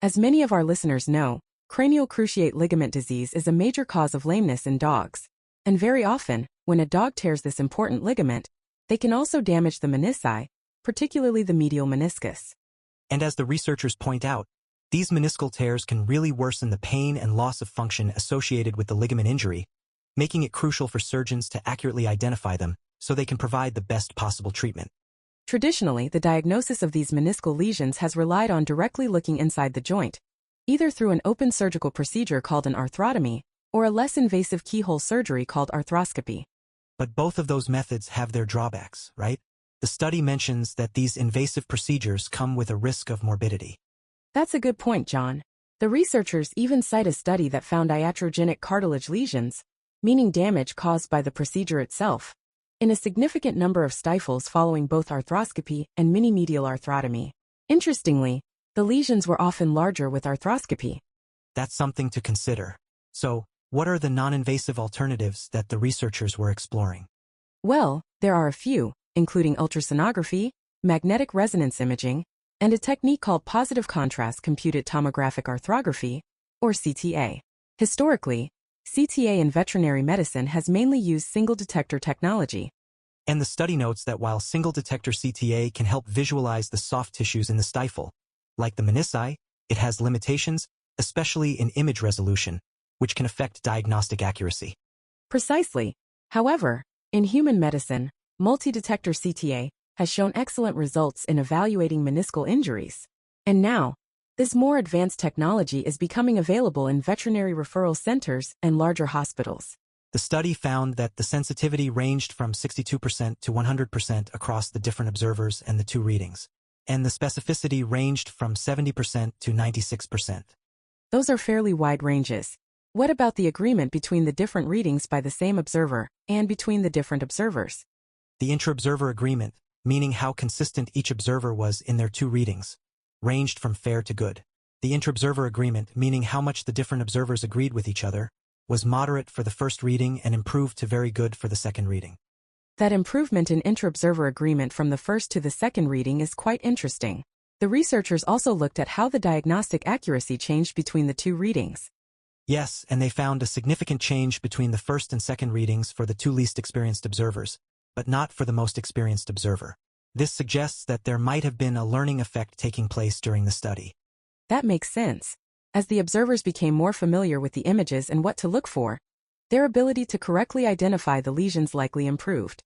As many of our listeners know, cranial cruciate ligament disease is a major cause of lameness in dogs. And very often, when a dog tears this important ligament, they can also damage the menisci, particularly the medial meniscus. And as the researchers point out, these meniscal tears can really worsen the pain and loss of function associated with the ligament injury, making it crucial for surgeons to accurately identify them so they can provide the best possible treatment. Traditionally, the diagnosis of these meniscal lesions has relied on directly looking inside the joint, either through an open surgical procedure called an arthrotomy or a less invasive keyhole surgery called arthroscopy. But both of those methods have their drawbacks, right? The study mentions that these invasive procedures come with a risk of morbidity. That's a good point, John. The researchers even cite a study that found iatrogenic cartilage lesions, meaning damage caused by the procedure itself, in a significant number of stifles following both arthroscopy and mini-medial arthrotomy. Interestingly, the lesions were often larger with arthroscopy. That's something to consider. So, what are the non-invasive alternatives that the researchers were exploring? Well, there are a few, including ultrasonography, magnetic resonance imaging, and a technique called positive contrast computed tomographic arthrography, or CTA. Historically, CTA in veterinary medicine has mainly used single-detector technology. And the study notes that while single-detector CTA can help visualize the soft tissues in the stifle, like the menisci, it has limitations, especially in image resolution, which can affect diagnostic accuracy. Precisely. However, in human medicine, multidetector CTA has shown excellent results in evaluating meniscal injuries. And now, this more advanced technology is becoming available in veterinary referral centers and larger hospitals. The study found that the sensitivity ranged from 62% to 100% across the different observers and the two readings, and the specificity ranged from 70% to 96%. Those are fairly wide ranges. What about the agreement between the different readings by the same observer and between the different observers? The intra-observer agreement, meaning how consistent each observer was in their two readings, ranged from fair to good. The intra-observer agreement, meaning how much the different observers agreed with each other, was moderate for the first reading and improved to very good for the second reading. That improvement in intra-observer agreement from the first to the second reading is quite interesting. The researchers also looked at how the diagnostic accuracy changed between the two readings. Yes, and they found a significant change between the first and second readings for the two least experienced observers, but not for the most experienced observer. This suggests that there might have been a learning effect taking place during the study. That makes sense. As the observers became more familiar with the images and what to look for, their ability to correctly identify the lesions likely improved.